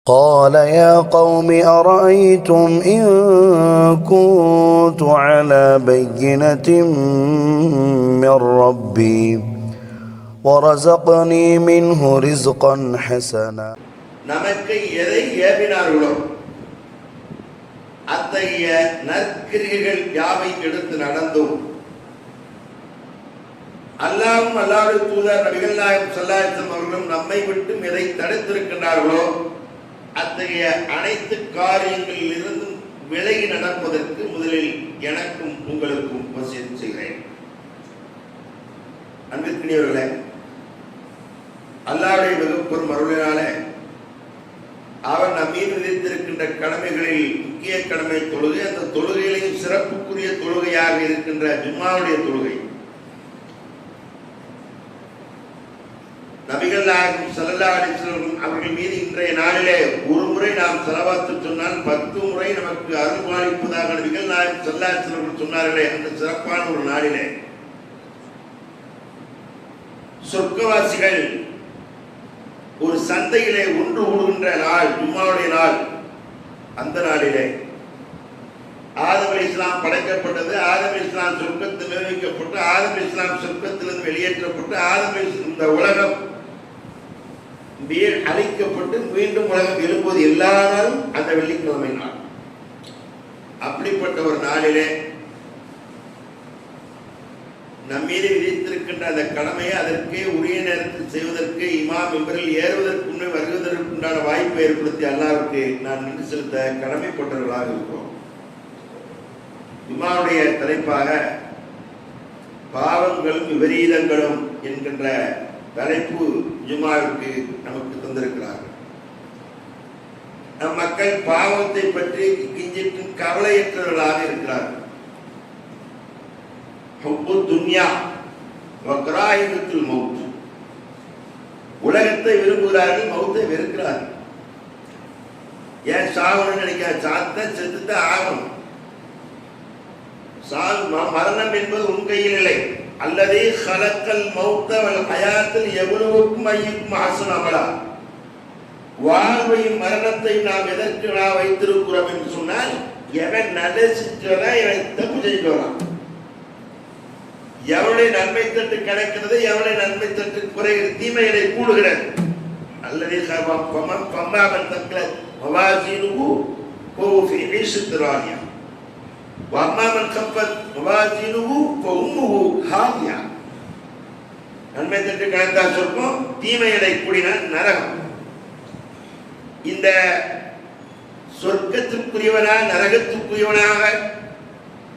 قال يا قوم أرأيتم إن كنت على بينة من ربي ورزقني منه رزقا حسنا. நமக்கு எதை ஏவினார்களோ அத்தகைய நற்கிரியைகள் யாவை எடுத்து நடந்தோம். அல்லாஹ்வும் அல்லாஹ்வுடைய தூதர் நபிகள் நாயகம் ஸல்லல்லாஹு அலைஹி வஸல்லம் அவர்களும் நம்மை விட்டு எதை தடுத்திருக்கின்றார்களோ அத்தகைய அனைத்து காரியங்களில் இருந்தும் விலகி நடப்பதற்கு முதலில் எனக்கும் உங்களுக்கும் வசியத் செய்கிறேன். அன்பிற்கினியவர்களே, அல்லாஹ்வுடைய வெகுப்பெரும் அருளினாலே அவர் நம் மீது விதித்திருக்கின்ற கடமைகளில் முக்கிய கடமை தொழுகை. அந்த தொழுகையிலையும் சிறப்புக்குரிய தொழுகையாக இருக்கின்ற ஜும்மாவுடைய தொழுகை. நபிகள் நாயகம் ஸல்லல்லாஹு அலைஹி வஸல்லம் அவர்கள் மீது இன்றைய நாளிலே ஒரு முறை நாம் ஸலவாத்து சொன்னால் 10 முறை நமக்கு அருள்பாலிப்பதாக நபிகள் நாயகம் ஸல்லல்லாஹு அலைஹி வஸல்லம் சொன்னார்களே, அந்த சிறப்பான ஒரு நாளிலே சொர்க்கவாசிகள் ஒரு சந்தையிலே ஒன்று கூடுகின்ற நாள் ஜும்மாவுடைய நாள். அந்த நாளிலே ஆதம் அலைஹிஸ்ஸலாம் படைக்கப்பட்டது. ஆதம் அலைஹிஸ்ஸலாம் சொர்க்கத்தில் நிர்வகிக்கப்பட்டு ஆதம் அலைஹிஸ்ஸலாம் சொர்க்கத்திலிருந்து வெளியேற்றப்பட்டு ஆதம் இந்த உலகம் அழிக்கப்பட்டு மீண்டும் உலகம் எழுப்புவது எல்லா நாளும் அந்த வெள்ளிக்கிழமை நாள். அப்படிப்பட்ட ஒரு நாளிலே நம்மீது விதித்திருக்கின்ற அந்த கடமையை அதற்கே உரிய நேரத்தில் செய்வதற்கு இமாம் மிம்பரில் ஏறுவதற்கு முன்னே வருவதற்குண்டான வாய்ப்பை ஏற்படுத்தி அல்லாஹ்வுக்கு நான் நின்று செலுத்த கடமைப்பட்டவர்களாக இருக்கிறோம். இமாமுடைய தலைப்பாக பாவங்களும் விபரீதங்களும் என்கின்ற தலைப்பு ஜும்மாவிற்கு நமக்கு தந்திருக்கிறார்கள். நம் மக்கள் பாவத்தை பற்றி கிஞ்சிற்றும் கவலையற்றவர்களாக இருக்கிறார்கள். உலகத்தை விரும்புகிறார்கள், மௌத்தை வெறுக்கிறார்கள். ஏன் சாவணும்னு நினைக்கிற? சாத்த செத்துத்தான் ஆகணும். மரணம் என்பது உன் கையில் இல்லை. அல்லதே ஹலக்கல் மௌத்த வல் ஹயாத்தில் எவ்வளவுக்கும் ஐயுக்கும் ஹஸன் அமலா. வாழ்வையும் மரணத்தையும் நாம் எதற்கு வைத்திருக்கிறோம் என்று சொன்னால், எவன் நடசிட்டா எவன் தப்பு செஞ்சுட்டு வரான், எவனுடைய நன்மை தட்டு கிடைக்கிறது, எவனுடைய நன்மை தட்டு குறைகிறது, தீமைகளை கூடுகிறது. அல்லதே பம்மாவன் தக்கல மவாசீனுகு கோஃபி வீசுத்திரானியா வம்மாவன் கப்பத் மவாசீனுகு உம்முகு ஹாவியா. நன்மை தட்டு கிடைத்தா சொர்க்கம், தீமைகளை கூடினால் நரகம். இந்த சொர்க்கத்துக்குரியவனா நரகத்துக்குரியவனாக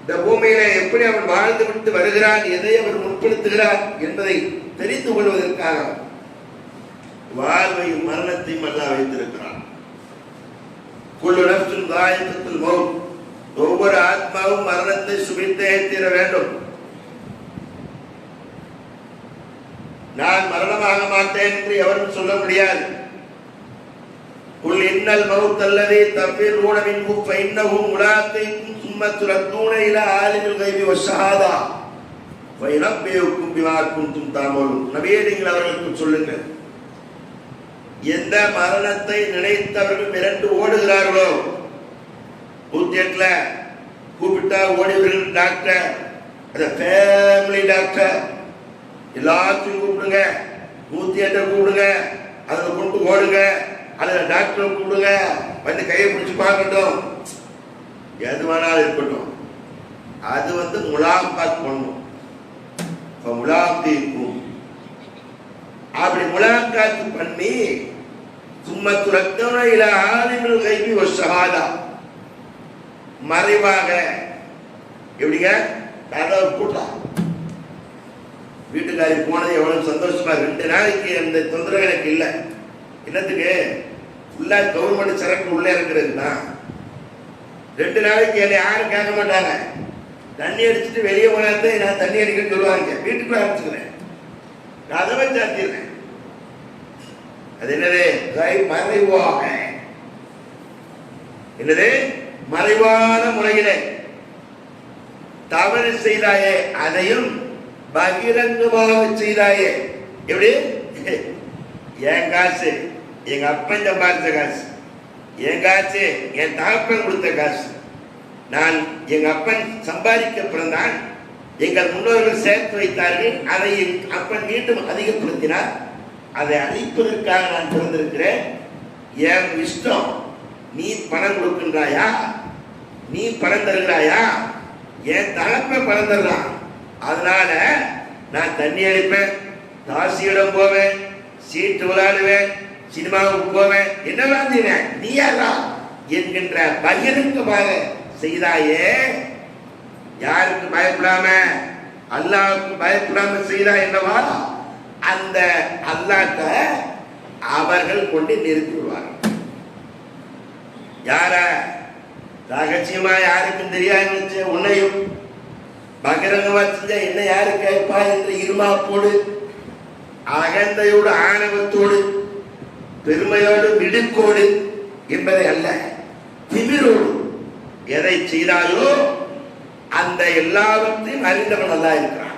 இந்த பூமியில எப்படி அவன் வாழ்ந்து விட்டு வருகிறான், எதை அவர் முற்படுத்துகிறார் என்பதை தெரிந்து கொள்வதற்காக வாழ்வையும் மரணத்தையும் அல்லாஹ் வைத்திருக்கிறான். குல்லு நஃப்ஸின் தாயிகத்துல் மௌத். ஒவ்வொரு ஆத்மாவும் மரணத்தை சுவைத்தே தீர வேண்டும். நான் மரணமாக மாட்டேன் என்று எவரும் சொல்ல முடியாது. குல் இன்னல் மௌத் அல்லதீ தஃபிரூன மின்ஹு ஃபஇன்னஹு முலாகீக்கும் சும்ம துரத்தூன இலா ஆலிமில் கைபி வஷ்ஷஹாதா ஃபயுனப்பியுக்கும் பிமா குன்தும் தஅமலூன். நபியே, நீங்கள் அவர்களுக்கு சொல்லுங்கள், எந்த மரணத்தை நினைத்தவர்கள் மிரண்டு ஓடுகிறார்களோ, 108ல கூப்பிட்டா ஓடிவர்கள் டாக்டர், அந்த ஃபேமிலி டாக்டர் எல்லாத்தையும் கூப்பிடுங்க, 108 கூப்பிடுங்க, அதில் கொண்டு ஓடுங்க, அதில் டாக்டர் கூப்பிடுங்க, வந்து கையை பிடிச்சி பார்க்கட்டும், எது வேணாலும் இருக்கட்டும். அது முலாக்காத் பண்ணும். முலாக்கீக்கும் அப்படி முலாக்காத்து பண்ணி சும்மா துரத்தோன இல ஆலிமில் கைபி வஷ்ஷஹாதா, மறைவாக எப்படிங்க கூட்டம் வீட்டுக்காரி போனது எவ்வளவு சந்தோஷமா. 2 நாளைக்கு அந்த தொந்தரவு எனக்கு இல்லை. என்னத்துக்கு? ஃபுல்லா கவர்மெண்ட் சரக்கு உள்ளே இருக்கிறது தான். 2 நாளைக்கு என்னை யாரும் கேட்க மாட்டாங்க. தண்ணி அடிச்சுட்டு வெளியே போனாதான் நான் தண்ணி அடிக்கணும்னு சொல்லுவாங்க. வீட்டுக்குள்ள அடிச்சுக்கிறேன், கதவை சாத்திடுறேன். அது என்னது? மறைவாக. என்னது? மறைவான முறையிலே தவறு செய்தாயே அதையும் பகிரங்கமாக செய்தாயே. எப்படி? என் காசு, எங்க அப்பன் சம்பாதிச்ச காசு, என் காசு என் தகப்பன் கொடுத்த காசு. நான் எங்க அப்பன் சம்பாதிக்க பிறந்தான், எங்கள் முன்னோர்கள் சேர்த்து வைத்தார்கள், அதை என் அப்பன் மீண்டும் அதிகப்படுத்தினார். அதை அழிப்பதற்காக நான் பிறந்திருக்கிறேன். என் இஷ்டம். நீ பணம் கொடுக்கின்றாயா, நீ பணம் தருகிறாயா? என் தகப்பன் பணம் தரலாம். அதனால நான் தண்ணி அடிப்பேன், தாசியிடம் போவேன், சீட்டு விளையாடுவேன், சினிமாவுக்கு போவேன், என்னெல்லாம் செய்வேன். நீ யாரா என்கின்ற பகிரங்கமாக செய்தாயே. யாருக்கு பயப்படாம, அல்லாஹ்வுக்கு பயப்படாம செய்தா என்னவா? அந்த அல்லாஹ்ட்ட அவர்கள் கொண்டு நிறுத்திவிடுவார்கள். யார ரகசியமா யாருக்கும் தெரியாது, உன்னையும் பகிரங்கமா செஞ்சா என்ன யாரு கேட்பா என்று இருமாப்போடு, அகந்தையோடு, ஆணவத்தோடு, பெருமையோடு, மிடுக்கோடு என்பதை அல்ல, திமிரோடு எதை செய்தாலோ அந்த எல்லாவற்றையும் அறிந்தவன் நல்லா இருக்கிறான்.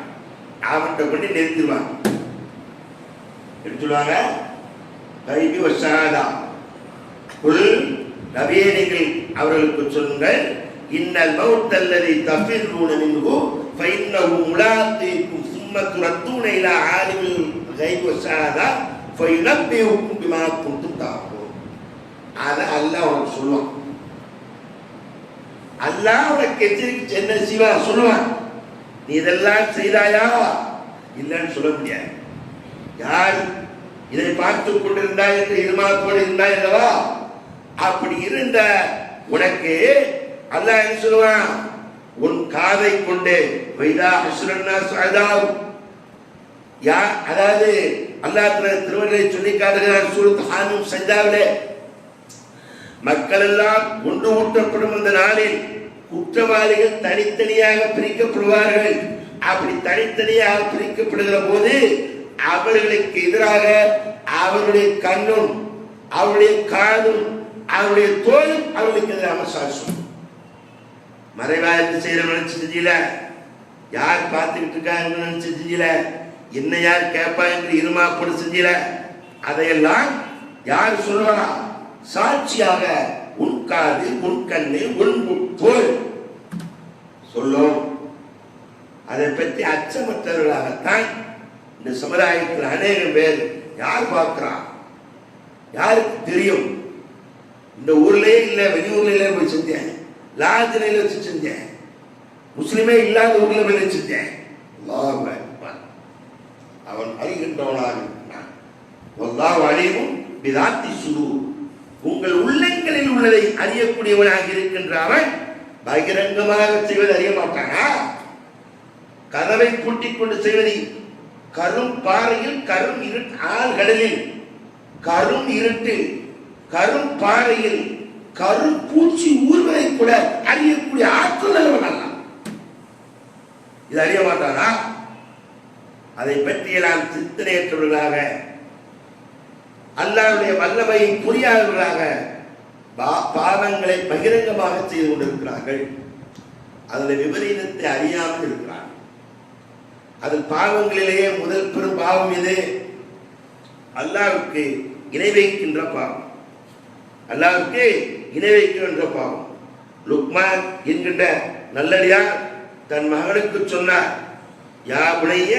அவன்கிட்ட கொண்டு நிறுத்திடுவான். சொல்லுவாங்க கைபி வசாதா குல் நபியே, நீங்கள் அவர்களுக்கு சொல்லுங்கள், இன்னல் மௌத் அல்லதி தஃபிர்ரூன மின்ஹு ஃபஇன்னஹு முலாகீக்கும் சும்ம துரத்தூன இலா ஆலிமில் கைபி வசாதா ஃபயுனப்பியுக்கும் பிமா குன்தும் தஅமலூன். அத அல்லாஹ் உனக்கு சொல்லுவான். அல்லாஹ் உனக்கு எச்சரிக்கை என்ன செய்வான் சொல்லுவான். நீ இதெல்லாம் செய்தாயா? இல்லைன்னு சொல்ல முடியாது. யார் இதை பார்த்து கொண்டிருந்தா என்று இருமாப்போடு இருந்தா அல்லவா? அப்படி இருந்த உனக்கு அல்லாஹ் என்ன சொல்லுவான்? உன் காதை கொண்டு வைதா அஸ்ரன்னா சஅதாவ், அதாவது அல்லாஹ் திருவள்ளுவரை சொல்லி காட்டுகிறார் சூரத் ஹாமீம் சஜ்தாவிலே, மக்கள் எல்லாம் ஒன்று ஊட்டப்படும் அந்த நாளில் குற்றவாளிகள் தனித்தனியாக பிரிக்கப்படுவார்கள். அப்படி தனித்தனியாக பிரிக்கப்படுகிற போது அவர்களுக்கு எதிராக அவருடைய கண்ணும், அவருடைய காதும், அவருடைய தோலும் அவர்களுக்கு எதிராக சாட்சியம். மறைவாக செய்யற நினைச்சு செஞ்சல, யார் பார்த்துக்கிட்டு இருக்காங்க நினைச்சு செஞ்சல, என்ன யார் கேட்பா என்று இருமாப்போடு செஞ்சல, அதையெல்லாம் யார் சொல்லுவாரா? சாட்சியாக உன் காது, உன் கண்ணு, உன் தோல் சொல்லும். அதை பற்றி அச்சமற்றவர்களாகத்தான் இந்த சமுதாயத்தில் அநேகம் பேர். யார் பார்க்கிறான்? யாருக்கு தெரியும்? இந்த ஊர்லயே இல்லை, வெளியூர்ல போய் செஞ்சேன், லாஜனையில வச்சு செஞ்சேன், முஸ்லிமே இல்லாத ஊர்ல போய் செஞ்சேன். அவன் அறிகின்றவனாக இருக்கிறான். வல்லாஹு அலீமும் பிதாத்தி சுதூர், உங்கள் உள்ளங்களில் உள்ளதை அறியக்கூடியவனாக இருக்கின்ற அவன் பகிரங்கமாக செய்வதை அறிய மாட்டானா? கதவை பூட்டிக் கொண்டு செய்வதை, கரும் பாறையில், கரும் இருட்டு, ஆழ்கடலில், கரும் இருட்டில், கரும் பாறையில், கரும் பூச்சி ஊர்வதை கூட அறியக்கூடிய ஆற்றல் அல்லவன் அல்ல. இது அறிய மாட்டானா? அதை பற்றியெல்லாம் சிந்தனையற்றவர்களாக, அல்லாஹ்வுடைய வல்லமையை புரியாதவர்களாக பாவங்களை பகிரங்கமாக செய்து கொண்டிருக்கிறார்கள். அதில் விபரீதத்தை அறியாமல் இருக்கிறார்கள். அதில் பாவங்களிலேயே முதல் பெரும் பாவம் எது? அல்லாஹ்வுக்கு இணை வைக்கின்ற பாவம். அல்லாஹ்வுக்கு இணை வைக்கின்ற பாவம். லுக்மான் என்கின்ற நல்லடியார் தன் மகனுக்கு சொன்னார், யா புனைய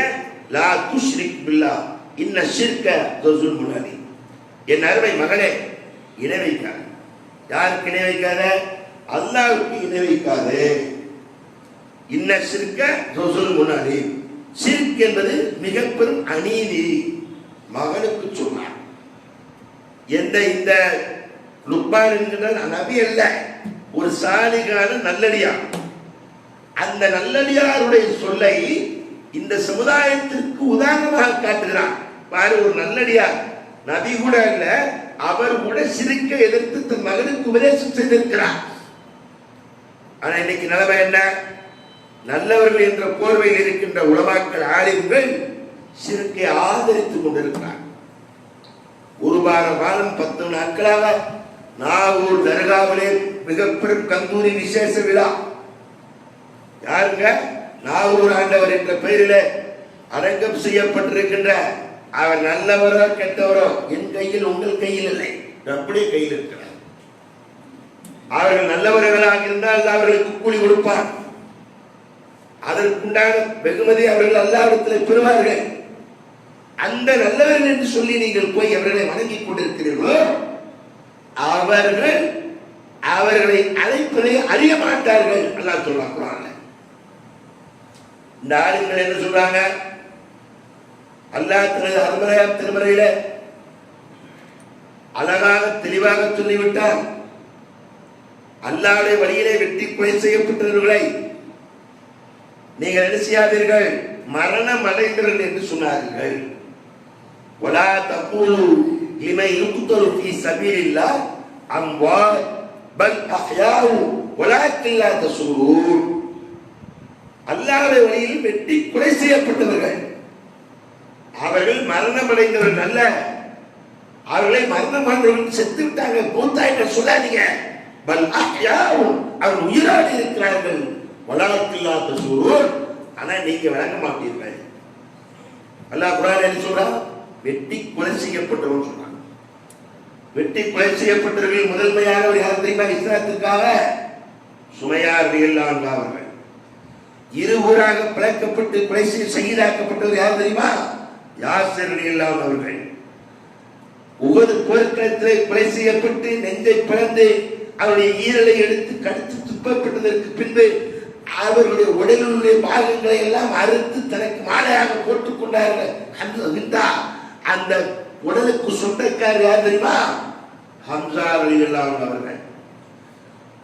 லா துஷ்ரிக் பில்லாஹ் இன்ன ஷிர்க ஸுல்முன் அதீம். என் அருமை மகனே, இணை வைக்காத. யாருக்கு இணை வைக்காத? அல்லாஹ்வுக்கு இணை வைக்காத. இன்ன ஷிர்க ஸுல்முன் அதீம். ஷிர்க் என்பது மிக பெரும் அநீதி. மகனுக்கு சொன்னார். எந்த இந்த லுக்மான் என்கிற நபி அல்ல, ஒரு சாலிகான நல்லடியார். அந்த நல்லடியாருடைய சொல்லை இந்த சமுதாயத்திற்கு உதாரணமாக காட்டுகிறான். பாரு, ஒரு நல்லடியார், நபி கூட அல்ல, அவர் கூட சிரிக்க எதிர்த்து தன் மகனுக்கு உபதேசம் செய்திருக்கிறார். ஆனா இன்னைக்கு நிலைமை என்ன? நல்லவர்கள் என்ற போர்வையில் இருக்கின்ற உலமாக்கள், ஆலிம்கள் சிறுக்கை ஆதரித்துக் கொண்டிருக்கிறார். ஒரு வார காலம் 10 நாட்களாக நாகூர் தர்காவிலே மிகப்பெரும் கந்தூரி விசேஷ விழா. யாருங்க? நாகூர் ஆண்டவர் என்ற பெயரில் அடக்கம் செய்யப்பட்டிருக்கின்ற அவர் நல்லவரோ கெட்டவரோ என் கையில், உங்கள் கையில் இல்லை, அப்படியே கையில் இருக்கிறார். அவர்கள் நல்லவர்களாக இருந்தால் அவர்களுக்கு கூலி கொடுப்பார். அதற்குண்டான வெகுமதி அவர்கள் அல்லாஹ்விடத்தில் பெறுவார்கள். அந்த நல்லவர்கள் என்று சொல்லி நீங்கள் போய் அவர்களை வணங்கிக் கொண்டிருக்கிறீர்களோ அவர்கள் அவர்களை அழைப்பதை அறிய மாட்டார்கள். அல்லாஹ் சொல்றான் குர்ஆன்ல. இந்த ஆளுங்கள் என்ன சொல்றாங்க? அல்லாஹ் திருமறையில அழகாக தெளிவாக சொல்லிவிட்டார். அல்லாஹ்வுடைய வழியிலே வெட்டி கொலை செய்யப்பட்டவர்களை நீங்கள் என்ன செய்யாதீர்கள், மரணம் அடைந்தவர்கள் என்று சொன்னார்கள். வலா தகூலு லிமை யுக்தலு ஃபீ சபீலில்லாஹ் அம்வாத் பல் அஹ்யாஉ வலாக்கின் லா தஷூரூன். அல்லாஹ்வுடைய வழியில் வெட்டி கொலை செய்யப்பட்டவர்கள் அவர்கள் மரணம் அடைந்தவர்கள் அல்ல. அவர்களை மரணம் அடைந்தவர்கள் செத்து விட்டாங்க, மூத்தாயிட்ட சொல்லாதீங்க. பல் அஹ்யாஉ, அவர்கள் உயிரோடு இருக்கிறார்கள். வலாக்கின் லா தஷூரூன், ஆனா நீங்க விளங்க மாட்டீர்கள். அல்லாஹ் குர்ஆன்ல என்ன சொல்றான்? வெட்டி கொலை செய்யப்பட்டவர்கள் சொல்றாங்க. வெட்டி கொலை செய்யப்பட்டவர்கள் முதன்மையானவர் யார் தெரியுமா? இஸ்லாத்திற்காக சுமையார் ரலியல்லாஹு அன்ஹு அவர்கள். இருவராக பிளக்கப்பட்டு கொலை செய்யப்பட்டவர் யார் தெரியுமா? யாசிர் ரலியல்லாஹு அன்ஹு அவர்கள். உஹது போர்க்களத்திலே கொலை செய்யப்பட்டு நெஞ்சை பிளந்து அவருடைய ஈரலை எடுத்து கடித்து துப்பப்பட்டதற்கு பின்பு அவர்களுடைய உடலுடைய பாகங்களை எல்லாம் அறுத்து தனக்கு மாலையாக போட்டுக் கொண்டார்கள். அந்த உடலுக்கு சொந்தக்காரர் யார் தெரியுமா? ஹம்சா ரலியல்லாஹு அன்ஹு அவர்கள்.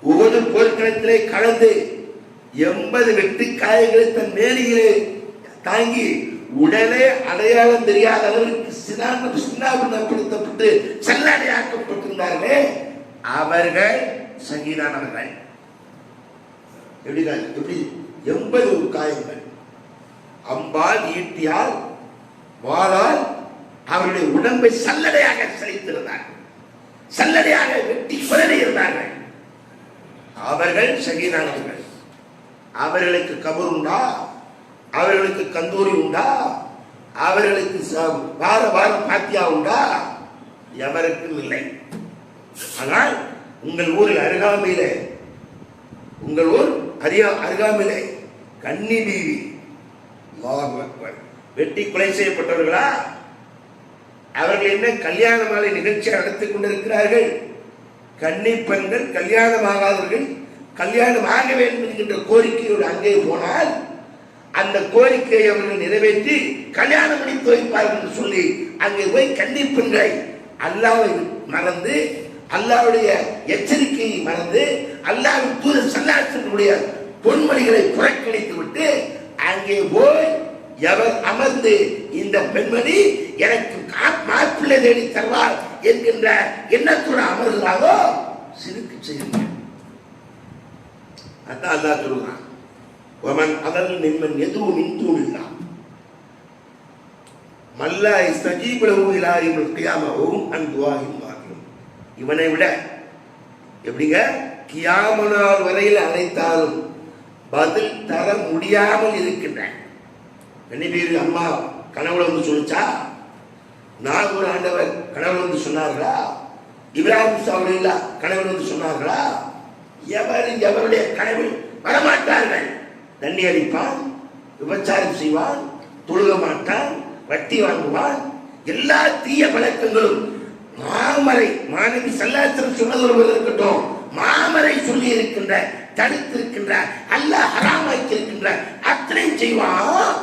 உஹது போர்க்களத்திலே கலந்து 80 வெட்டு காயங்களை தன் மேனியிலே தாங்கி உடலே அடையாளம் தெரியாத அளவிற்கு சின்னாபின்னப்படுத்தப்பட்டு செல்லடையாக்கப்பட்டிருந்தார்களே அவர்கள் ஷஹீதானவர்கள். எப்படி 80 காயங்கள் அம்பால் ஈட்டியால் வாளால் அவருடைய உடம்பை சல்லடையாக சிதைத்திருந்தார்கள், சல்லடையாக வெட்டி கொலை இருந்தார்கள். அவர்கள் ஷஹீதானவர்கள். அவர்களுக்கு கபர் உண்டா? அவர்களுக்கு கந்தூரி உண்டா? அவர்களுக்கு வார வாரம் பாத்தியா உண்டா? எவருக்கும் இல்லை. ஆனால் உங்கள் ஊரில் அருகாமையிலே, உங்கள் ஊர் அருகாமையிலே கன்னி பீவி வெட்டி கொலை செய்யப்பட்டவர்களா? அவர்கள் என்ன கல்யாண மாலை நிகழ்ச்சியை நடத்திக் கொண்டிருக்கிறார்கள். கன்னி பெண்கள் கல்யாணமாகாதவர்கள் கல்யாணம் ஆக வேண்டும் என்கின்ற கோரிக்கையோடு அங்கே போனால் அந்த கோரிக்கையை அவர்கள் நிறைவேற்றி கல்யாணம் முடித்து வைப்பார்கள் என்று சொல்லி அங்கே போய் கன்னி பெண்களை அல்லாஹ்வை மறந்து, அல்லாஹ்வுடைய எச்சரிக்கையை மறந்து, அல்லாஹ்வின் தூதர் ஸல்லல்லாஹு அலைஹி வஸல்லம் பொன்மொழிகளை புறக்கணித்து விட்டு அங்கே போய் எவர் அமர்ந்து இந்த பெண்மணி எனக்கு மாப்பிள்ளை தேடி தருவார் என்கின்ற எண்ணத்தோடு அமர்கிறாரோ சிறுக்கு செய்யுங்கள். அதான் அல்லாஹ் சொல்றான், வமன் அதல் மிம்மன் எதுவும் மின்தூனில்லா மல்லா இஸ்தஜீபு லஹு இலா யௌமில் கியாமஹும் அன் துஆஹிம் வாகிம். இவனை விட எப்படிங்க கியாம நாள் வரையில் அழைத்தாலும் பதில் தர முடியாமல் இருக்கின்ற கண்ணிபீர் அம்மா கனவுல வந்து சொல்லிச்சா? நாகூர் ஆண்டவர் கனவுல வந்து சொன்னார்களா? இப்ராஹிம் சௌரில்லா கனவுல வந்து சொன்னார்களா? எவருடைய கனவில் வரமாட்டார்கள். தண்ணி அடிப்பான், விபச்சாரம் செய்வான், தொழுக மாட்டான், வட்டி வாங்குவான், எல்லா தீய பழக்கங்களும் மாமரை மாணவி சல்லாத்திரம் சொன்னது இருக்கட்டும், மாமரை சொல்லி இருக்கின்ற தடுத்திருக்கின்ற அல்லாஹ் ஹராமாக்கி இருக்கின்ற அத்தனையும் செய்வான்.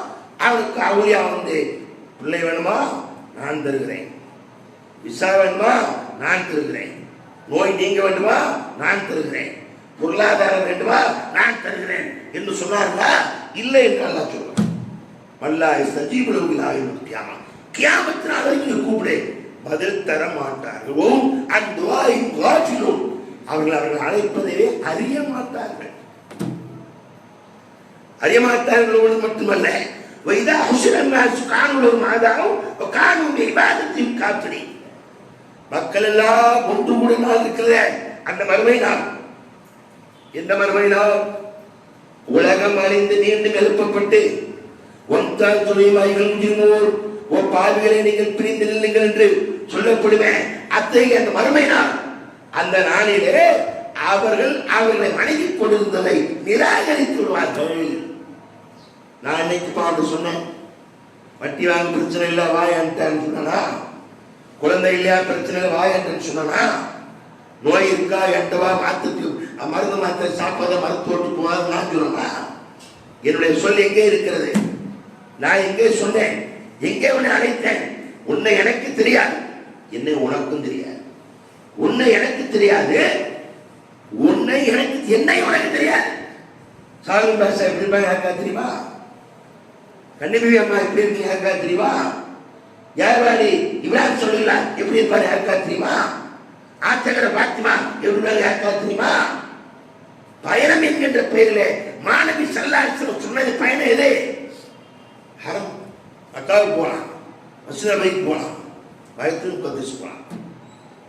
அவனுக்கு அவளியா வந்து பிள்ளை வேணுமா நான் தருகிறேன், விசா வேணுமா நான் தருகிறேன், நோய் நீங்க வேண்டுமா நான் தருகிறேன், பொருளாதாரம் வேண்டுமா நான் தருகிறேன் என்று சொன்னார்களா? இல்லை என்று அல்லாஹ் சொல்றான். வல்லாஹி யஸ்தஜீபு லஹு இலா யௌமில் கியாமah, கியாமத் நாள் வரைக்கும் கூப்பிடு பதில் தர மாட்டார்கள். அன் துஆஹிம் காஃபிலூன், அவர்கள் அழைப்பதை அறிய மாட்டார்கள். அறிய மாட்டார்கள் மட்டுமல்ல, வைதா ஹுஷிரன் நாஸ் கானூ லஹும் ஆதாஉ வ கானூ பிஇபாதத்திஹிம் காஃபிரீன். மக்கள் எல்லாம் ஒன்று கூட நாள் இருக்கிறதே அந்த மறுமை நாள். எந்த மறுமை நாள்? உலகம் அழிந்து மீண்டும் எழுப்பப்பட்டு ஒன்றால் துணைவாய்கள் முஜிரிமூன், ஓ பாவிகளை நீங்கள் பிரிந்து நில்லுங்கள் என்று சொல்லப்படுவேன். அத்தகைய அந்த மறுமை நாள். அந்த நாளிலே அவர்கள் அவர்களை வணங்கிக் கொண்டிருந்ததை நிராகரித்து விடுவார்கள். நான் இன்னைக்கு பாட்டு சொன்னேன், வட்டி வாங்க பிரச்சனை இல்லை வாயான்ட்டான்னு சொன்னா, குழந்தை இல்லையா பிரச்சனை இல்லை வாயான்ட்டு சொன்னா, நோய் இருக்கா என்டவா மாத்துக்கு மருந்து மாத்திரை சாப்பாத மருத்துவட்டு போகாது நான் சொல்லணுமா? என்னுடைய சொல் எங்கே இருக்கிறது? நான் எங்கே சொன்னேன்? எங்கே உன்னை அழைத்தேன்? உன்னை எனக்கு தெரியாது, என்னை உனக்கும் தெரியாது. உன்னை எனக்கு தெரியாது, உன்னை எனக்கு என்னை உனக்கு தெரியாது. சாமி பாஷா எப்படி இருப்பாங்க யாருக்கா தெரியுமா? கண்ணிபி அம்மா எப்படி இருக்கீங்க யாருக்கா தெரியுமா? யார்வாடி இப்ராஹிம் சொல்லுங்களா எப்படி இருப்பாரு யாருக்கா தெரியுமா? ஆச்சகர பாத்திமா எப்படி யாருக்கா தெரியுமா? பயணம் என்கின்ற பெயரிலே மாணவி சல்லாஹ் சொன்னது பயணம் எது? ஹரம் அக்காவுக்கு போகலாம், மஸ்ஜித் நபவிக்கு போகலாம், பைத்துல் முகத்தஸ் போகலாம்.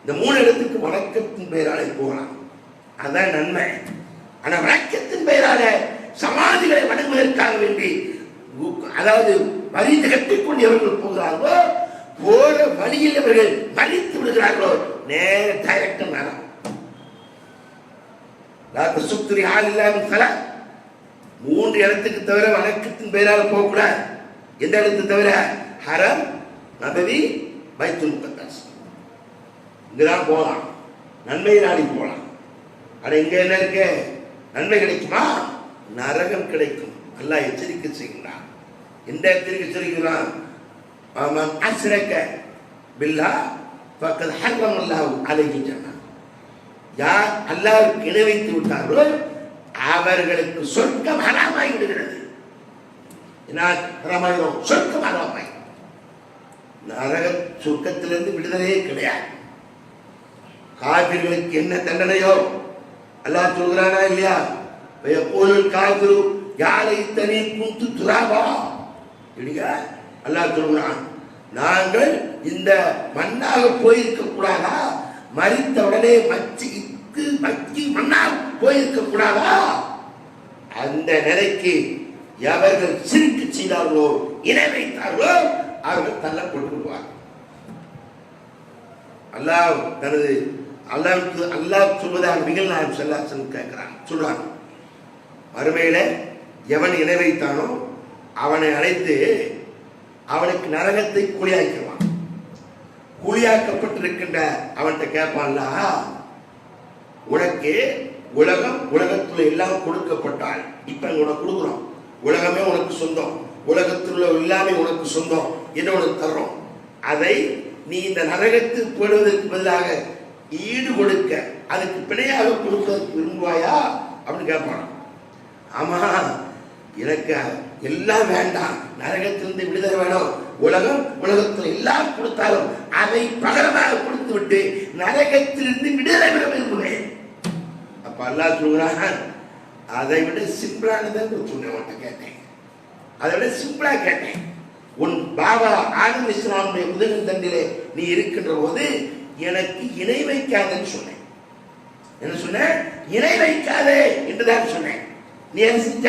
இந்த 3 இடத்துக்கு வணக்கத்தின் பெயராலே போகலாம், அதான் நன்மை. ஆனா வணக்கத்தின் பெயரால சமாதிகளை வணங்குவதற்காக வேண்டி, அதாவது வரிந்து கட்டிக்கொண்டு எவர்கள் போகிறார்களோ, போற வழியில் அவர்கள் மறித்து விடுகிறார்களோ, நேர டைரக்ட் நேரம். சுத்துரி ஆள் இல்லாம 3 இடத்துக்கு தவிர வணக்கத்தின் பெயரால் போகக்கூடாது. எந்த இடத்துக்கு தவிர? ஹரம், நபவி, பைத்துல் முகத்தஸ். இங்கதான் போகலாம், நன்மை நாடி போகலாம். ஆனா இங்க என்ன இருக்கு? நன்மை கிடைக்குமா? நரகம் கிடைக்கும். அல்லாஹ் எச்சரிக்கை செய்கிறான். எந்த எச்சரிக்கை செய்கிறான்? அஸ்ரக பில்லாஹ் ஃபக்கத் ஹர்ரமல்லாஹு அலைஹி ஜன்னah. யார் அல்லாஹ்வுக்கு இணை வைத்து விட்டார்களோ அவர்களுக்கு சொர்க்கம் ஹராமாகி விடுகிறது. என்ன ஹராமாயிரும்? சொர்க்கம் ஹராமாய். நரக சொர்க்கத்திலிருந்து விடுதலையே கிடையாது. காபிர்களுக்கு என்ன தண்டனையோ அல்லாஹ் சொல்கிறானா இல்லையா? யகூலுல் காஃபிரு யா லைத்தனி குன்து துராபா. இல்லையா? அல்லாஹ் சொல்கிறான், நாங்கள் இந்த மண்ணாக போயிருக்க கூடாதா? மரித்த உடனே மச்சி மண்ணாக போயிருக்க கூடாதா? அந்த நிலைக்கு எவர்கள் சிரிக்கு செய்தார்களோ, இணை வைத்தார்களோ, அவர்கள் தள்ளப்பட்டுவார்கள். அல்லாஹ் தனது அல்லாஹ் சொல்வதாக நிகழ்நாயம் செல்லாசன் கேட்கிறான், சொல்றான், மறுமையில எவன் இணை வைத்தானோ அவனை அழைத்து அவனுக்கு நரகத்தை கூலியாக்கிடுவான். கூலியாக்கப்பட்டிருக்கின்ற அவன்கிட்ட கேட்பான்ல, உனக்கு உலகத்துல எல்லாம் கொடுக்கப்பட்டால், இப்ப உனக்கு கொடுக்குறோம், உலகமே உனக்கு சொந்தம், உலகத்தில் உள்ள எல்லாமே உனக்கு சொந்தம், என்ன உனக்கு தர்றோம், அதை நீ இந்த நரகத்தில் போடுவதற்கு பதிலாக ஈடு கொடுக்க, அதுக்கு பிணையாக கொடுப்பதற்கு விரும்புவாயா அப்படின்னு கேட்பான். ஆமா, எனக்கு எல்லாம் வேண்டாம், நரகத்திலிருந்து விடுதலை வேணும், உலகத்தில் எல்லாம் கொடுத்தாலும் அதை பகரமாக கொடுத்து விட்டு நரகத்திலிருந்து விடுதலை பெற விரும்புவேன். அப்ப அல்லாஹ் சொல்கிறான், அதை விட சிம்பிளானதான் சொன்னேன், கேட்டேன், அதை விட சிம்பிளா கேட்டேன். உன் பாபா ஆதம் இஸ்லாமுடைய முதல் தண்டிலே நீ இருக்கின்ற போது எனக்கு இணை வைக்காதன்னு சொன்னேன். என்ன சொன்ன? இணை வைக்காதே என்றுதான் சொன்னேன். நீ என்ன செஞ்ச?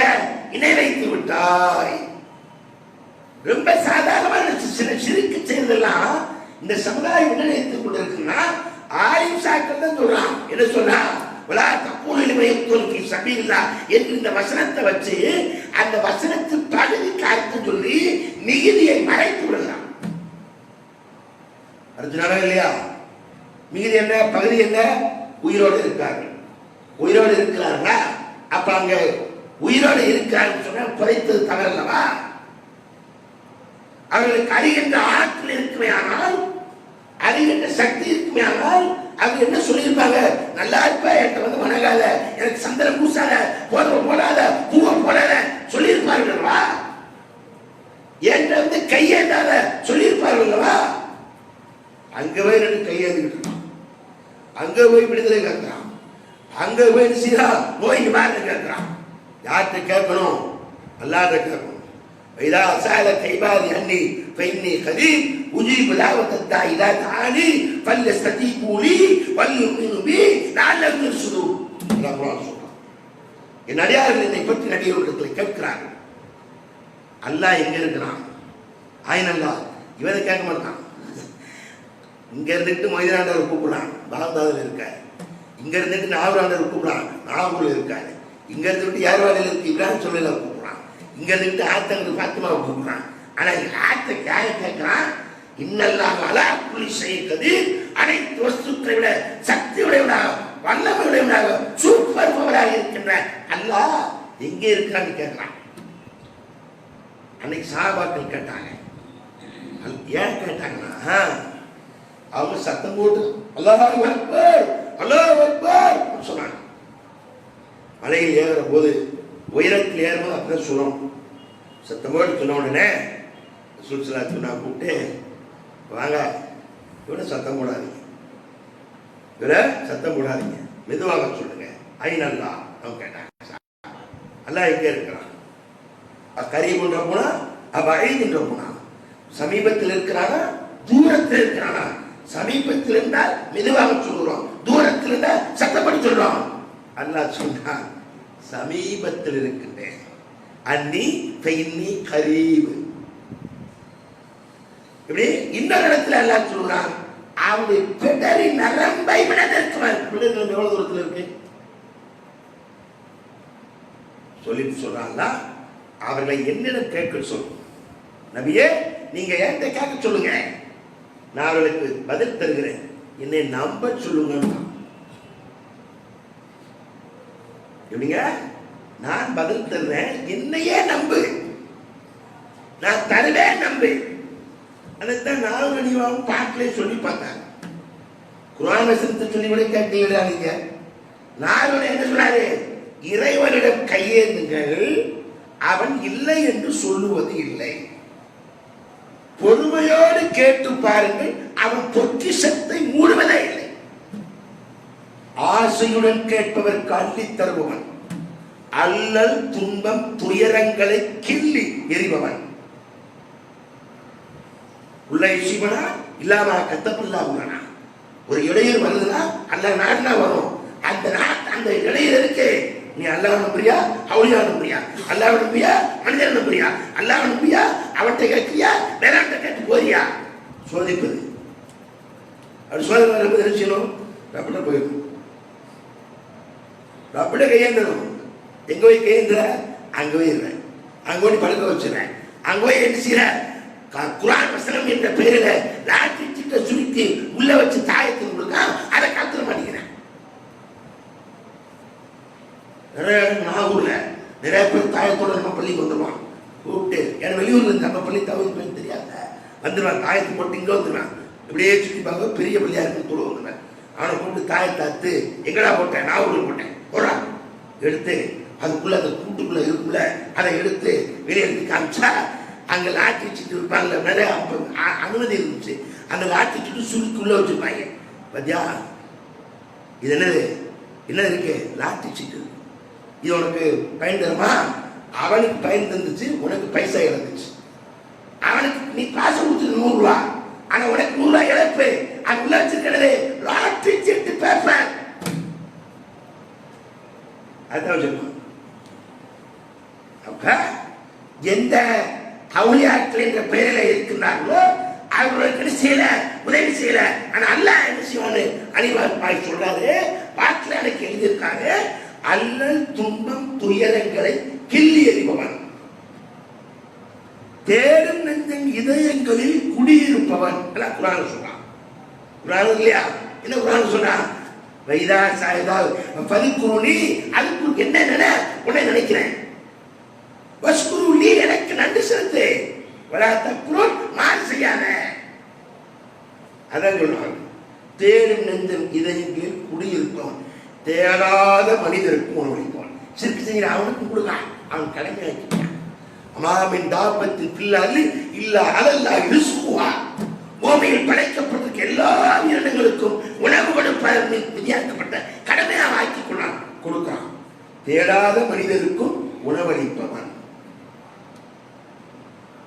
இணை வைத்து விட்டாய். ரொம்ப சாதாரணமான சிறுக்கு செய்ததெல்லாம் இந்த சமுதாயம் என்ன நினைத்துக் கொண்டிருக்குன்னா, ஆலிம் சாக்கள் தான் சொல்றான். என்ன சொல்றா? என்று இந்த வசனத்தை வச்சு அந்த வசனத்தின் பகுதிக்கு அர்த்தம் சொல்லி மிகுதியை மறைத்து விடுகிறான். அர்ஜுனாரா இல்லையா? மிகுதி என்ன? பகுதி என்ன? உயிரோடு இருக்கார்கள். உயிரோடு இருக்கிறார்களா? அப்ப அங்க உயிரோடு இருக்கிறார்கள் சொன்னா புதைத்தது தவறல்லவா? அவர்களுக்கு அறிகின்ற ஆற்றல் இருக்குமே ஆனால், அறிகின்ற சக்தி இருக்குமே ஆனால், அவங்க என்ன சொல்லியிருப்பாங்க? நல்லா இருப்ப, என்கிட்ட வந்து வணங்காத, எனக்கு சந்திரன் பூசாத, போதவை போடாத, பூவை போடாத சொல்லியிருப்பார்களா? என்கிட்ட வந்து கையேந்தாத சொல்லியிருப்பார்களா? அங்க போய் ரெண்டு கையேந்துக்கிட்டு இருக்கான், அங்க போய் விடுதலை கேட்கிறான், அங்க போய் சீரா நோய் நிவாரணம் கேட்கிறான். யார்கிட்ட கேட்கணும்? அல்லாஹ்ட்ட கேட்கணும். இதா சஅலக இபாதி அன்னி ஃபஇன்னி கரீப் உஜீபு தஅவத்தத் தாஇ இதா தஆனி ஃபல்யஸ்தஜீபு லீ வல்யுமினு பி லஅல்லஹும் யர்ஷுதூன். அல்லாஹ் குர்ஆன் சொல்றான். என் அடியார்கள் என்னை பற்றி நபியவர்களிடத்தில் கேட்கிறார்கள். அல்லாஹ் எங்க இருக்கிறான்? ஆயின் அல்லாஹ். இவனை கேட்க மாட்டான். இங்க இருந்துட்டு மொய்தனாண்டவர் கூப்பிடுறான், பாக்தாதில் இருக்க. இங்க இருந்துட்டு நாகூர் கூப்பிடுறான், நாகூர்ல இருக்காரு. இங்க இருந்துட்டு ஏர்வாடியில் இருக்கு இப்ராஹிம் சொல்லல கூப்பிடுறான். இங்க இருந்துட்டு ஆத்தங்களுக்கு பாத்திமாவை கூப்பிடுறான். ஆனா ஆத்த யார கேட்கிறான்? இன்னெல்லாம் அலா புலி செய்கிறது அனைத்து வஸ்துக்களை விட சக்தி உடையவனாக வல்லமை உடையவனாக சூப்பர் பவராக இருக்கின்ற அல்லாஹ் எங்கே இருக்கான்னு கேட்கிறான். அன்னைக்கு சஹாபாக்கள் கேட்டாங்க. ஏன் கேட்டாங்கன்னா அவங்க சத்தம் போட்டு அல்லாஹ் அக்பர் அல்லாஹ் அக்பர் சொன்னாங்க. மலையில் ஏறுற போது உயரத்தில் ஏறும்போது அப்படிதான் சொல்லணும். சத்தம் போட்டு சொன்ன உடனே சுற்றுலாத்து நான் கூப்பிட்டு வாங்க, இவரை சத்தம் போடாதீங்க, இவரை சத்தம் போடாதீங்க, மெதுவாக சொல்லுங்க. ஐநல்லா அவங்க கேட்டாங்க. அல்லாஹ் எங்கே இருக்கிறான்? கரீபுன்ற போனா அப்ப அழிகின்ற போனா சமீபத்தில் இருக்கிறானா தூரத்தில் இருக்கிறானா? சமீபத்தில் இருந்தால் மெதுவாக சொல்லுறோம், தூரத்தில் இருந்தால் சத்தப்படி சொல்றோம். அல்லாஹ் சொன்னான் சமீபத்தில் இருக்கின்றேன். அன்னி ஃபைன்னி கரீப். இப்படி இன்னொரு இடத்துல அல்லாஹ் சொல்றான் அவருடைய பெடரி நரம்பை விட நெருக்கமாக. எவ்வளவு தூரத்தில் இருக்கு சொல்லிட்டு சொல்றாங்க. அவர்களை என்னிடம் கேட்க சொல்லும் நபியே, நீங்க என்கிட்ட கேட்க சொல்லுங்க, நான் அவர்களுக்கு பதில் தருகிறேன், என்னை நம்ப சொல்லுங்க. எப்படிங்க? நான் பதில் தருவேன், என்னையே நம்பு, நான் தருவேன் நம்பு. அதைத்தான் நாகரிகம் பாட்டிலே சொல்லி பார்த்தாங்க. குர்ஆன் வசனத்தை சொல்லி கூட கேட்டீங்களா நீங்க? நாகரிகம் என்ன சொன்னாரு? இறைவனிடம் கையேந்துங்கள், அவன் இல்லை என்று சொல்லுவது இல்லை. பொறுமையோடு கேட்டு பாருங்கள், அவன் பொக்கிஷத்தை மூடுவதே இல்லை. ஆசையுடன் கேட்பவருக்கு அள்ளி தருபவன், அல்லல் துன்பம் துயரங்களை கிள்ளி எறிபவன். உள்ள இசிபனா இல்லாம கத்தப்பில்லாமனா ஒரு இடையூறு வருதுன்னா அல்ல நாடுனா வரும். அந்த இடையூறு இருக்கு. நீ அல்லாஹ் நம்புறியா, அவுலியா நம்புறியா? அல்லாஹ் நம்புறியா, மனிதன் நம்புறியா? அல்லாஹ் நம்புறியா, அவன்கிட்ட கேட்கிறியா, வேறாண்ட கேட்டு போறியா? சோதிப்பது. அப்படி சோதனை வரும்போது என்ன செய்யணும்? ரப்பிட போயிடும், ரப்பிட கையேந்தணும். எங்க போய் கையேந்துற? அங்க போயிருவேன், அங்க போய் படுக்க வச்சுறேன், அங்க போய் என்ன செய்யற? குர்ஆன் வசனம் என்ற பெயரில் லாட்டி சிட்ட சுருக்கி உள்ள வச்சு தாயத்தை கொடுக்க அதை காத்துற மாட்டேங்கிறேன். நிறைய நாகூர்ல நிறைய பேர் தாயத்தோட நம்ம பள்ளிக்கு வந்துடுவான். கூப்பிட்டு ஏன்னா வெளியூர்ல இருந்து நம்ம பள்ளி தவிர தெரியாத வந்துடுவான். தாயத்தை போட்டு இங்கே வந்துடுவான். இப்படியே சுற்றி பார்க்க பெரிய பள்ளியா இருக்குன்னு தொழு வந்துடுவேன். அவனை கூப்பிட்டு தாயத்தை அத்து எங்கடா போட்டேன்? நாகூர்ல போட்டேன் போடா. எடுத்து அதுக்குள்ள அந்த கூட்டுக்குள்ள இருக்குள்ள அதை எடுத்து வெளியே எடுத்து காமிச்சா அங்கே லாட்டி வச்சுட்டு இருப்பாங்கல்ல, நிறைய அனுமதி இருந்துச்சு. அந்த லாட்டி வச்சுட்டு சுருக்குள்ள வச்சுருப்பாங்க. பத்தியா இது என்னது? என்ன இருக்கு? லாட்டி சீட்டு. இது உனக்கு பயன் தருமா? அவனுக்கு பயன் தந்துச்சு, உனக்கு பைசா இழந்துச்சு. அவனுக்கு நீ காசு கொடுத்து 100 ரூபா, ஆனா உனக்கு 100 ரூபாய் இழப்பு. அது உள்ள வச்சிருக்கிறது லாட்டி சீட்டு பேப்பர். அதுதான் சொல்லுவான். அப்ப எந்த அவுலியாக்கள் என்ற பெயரில் இருக்கின்றார்களோ அவர்களுக்கு செய்யல, உதவி செய்யல. ஆனா அல்லாஹ் என்ன செய்வான்னு அலிவாய் சொல்றாரு. பாட்டில் எனக்கு எழுதியிருக்காரு, அல்லல் துன்பம் துயரங்களை கிள்ளி எறிபவன், தேடும் நெஞ்சம் இதயங்களில் குடியிருப்பவன். குர்ஆன் சொல்றான். குர்ஆன் இல்லையா? என்ன குர்ஆன் சொல்றான்? வைதா சாயதால் பதிக்குருணி, அதுக்கு என்ன உன்னை நினைக்கிறேன், வஸ்குருளி எனக்கு நன்றி செலுத்து, வராத்தக்குருள் மாறு செய்யாத. அதான் சொல்லுவாங்க. தேடும் நெஞ்சம் இதயங்களில் குடியிருப்பவன், தேடாத மனிதருக்கு உணவளிப்பவன். சிறுக்கு செய்கிற அவனுக்கும் கொடுக்க அவன் கடமையாக்கிட்டான். அமாமின் தாபத்தின் பிள்ளாது இல்ல அதல்லா ரிஸ்குவா, பூமியில் படைக்கப்பட்டிருக்க எல்லா உயிரினங்களுக்கும் உணவு கொடுப்பதற்கு விதியாக்கப்பட்ட கடமையாக ஆக்கி கொண்டான், கொடுக்கிறான். தேடாத மனிதருக்கும் உணவளிப்பவன்,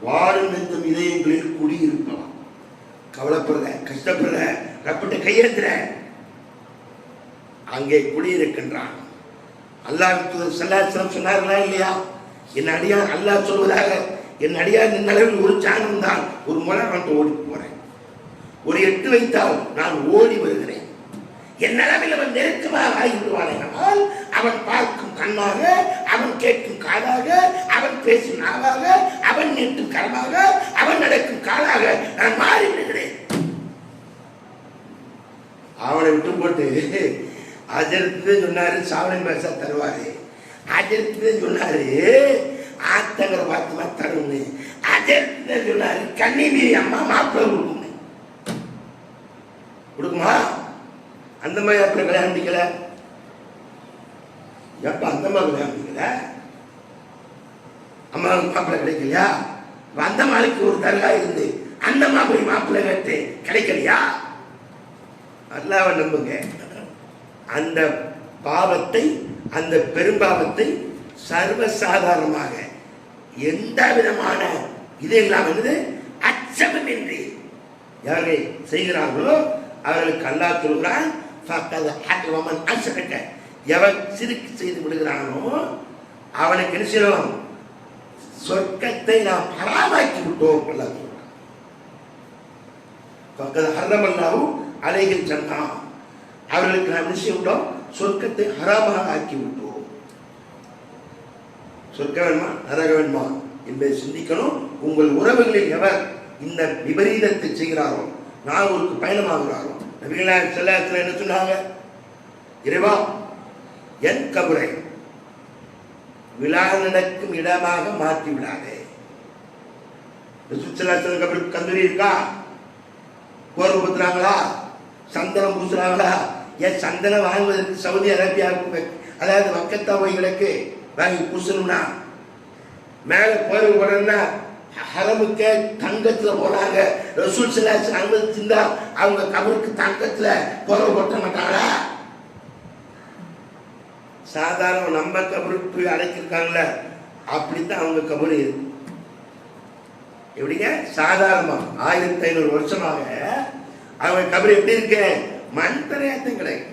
வாழும் நெஞ்சம் இதயங்களில் குடியிருப்பவன். கவலைப்படுற, கஷ்டப்படுற, ரப்பிட்ட கையெழுத்துற, அங்கே குடியிருக்கின்றான். அல்லாஹ் ஸல்லல்லாஹு சொன்னார்களா இல்லையா? என் அடியான் அல்லாஹ் சொல்வதாக, என் அடியான் நின்னளவில் ஒரு சாணம் தான் ஒரு முறை நான் ஓடி போறேன், ஒரு 8 வைத்தால் நான் ஓடி வருகிறேன், என் நிலவில் அவன் நெருக்கமாக ஆகிவிடுவானால் அவன் பார்க்கும் கண்ணாக, அவன் கேட்கும் காதாக, அவன் பேசும் நாவாக, அவன் நீட்டும் கரமாக, அவன் நடக்கும் காலாக நான் மாறி விடுகிறேன். அவனை விட்டு போட்டு அஜர்த்து சொன்னாரு, சாவணன் பேச தருவாரு. அஜர்த்து சொன்னாரு, ஆத்தங்கரை பார்த்து தருவனு. அஜர்த்து சொன்னாரு, கண்ணீவி அம்மா மாப்பிள்ளை கொடுக்கும். கொடுக்குமா? அந்த மாதிரி மாப்பிள்ளை கல்யாணம் பண்ணிக்கல. எப்ப அந்த மாதிரி கல்யாணம் பண்ணிக்கல? அம்மாவுக்கு மாப்பிள்ளை கிடைக்கலையா? அந்த மாலைக்கு ஒரு தருகா இருந்து அந்த மாதிரி மாப்பிள்ளை கேட்டு கிடைக்கலையா? அல்லாஹ்வை நம்புங்க. அந்த பாவத்தை, அந்த பெரும்பாவத்தை சர்வசாதாரணமாக எந்த விதமான இது இல்லாமல் அச்சமின்றி யாரை செய்கிறார்களோ அவர்களுக்கு அல்லாஹ் சொல்கிறான், எவன் சிறுக்கு செய்து விடுகிறானோ அவனுக்கு என்ன செய்யணும்? சொர்க்கத்தை நாம் ஹராமாக்கி விட்டோம். அல்லாஹ் சொல்றான், ஹர்ரமல்லாஹு அலைஹில் ஜன்னா, அவர்களுக்கு நாம் என்ன செய்தோம்? சொர்க்கத்தை ஹராமாக ஆக்கி விட்டோம். சொர்க்க வேணுமா நரக வேணுமா என்பதை சிந்திக்கணும். உங்கள் உறவுகளில் எவர் இந்த விபரீதத்தை செய்கிறாரோ, நாகூருக்கு பயணமாகிறாரோ, நபிகள் நாயகம் ஸல்லல்லாஹு அலைஹி வஸல்லம் என்ன சொன்னாங்க? இறைவா, என் கபரை விழா நடக்கும் இடமாக மாற்றி விடாதே. ரசூல் ஸல்லல்லாஹு அலைஹி வஸல்லம் கபருக்கு கந்தூரி இருக்கா? கோர்வை பத்துறாங்களா? சந்தனம் பூசுறாங்களா? ஏன் சந்தனம் வாங்குவதற்கு சவுதி அரேபியாவுக்கு, அதாவது மக்கத்தாவைகளுக்கு வாங்கி பூசணும்னா மேல கோர்வை போடணும்னா ஹரமுக்கு தங்கத்துல போனாங்க. ரசூல் ஸல்லல்லாஹு அலைஹி வஸல்லம் அனுமதிச்சிருந்தா அவங்க கபருக்கு தங்கத்துல கோர்வை போட்ட மாட்டாங்களா? சாதாரண நம்ம கபருக்கு போய் அடைச்சிருக்காங்களே, அப்படித்தான் அவங்க கபரு இருக்கு. எப்படிங்க? சாதாரணமா 1500 வருஷமாக அவங்க கபரு எப்படி இருக்கு? மண் தரையாத்தம் கிடையாது.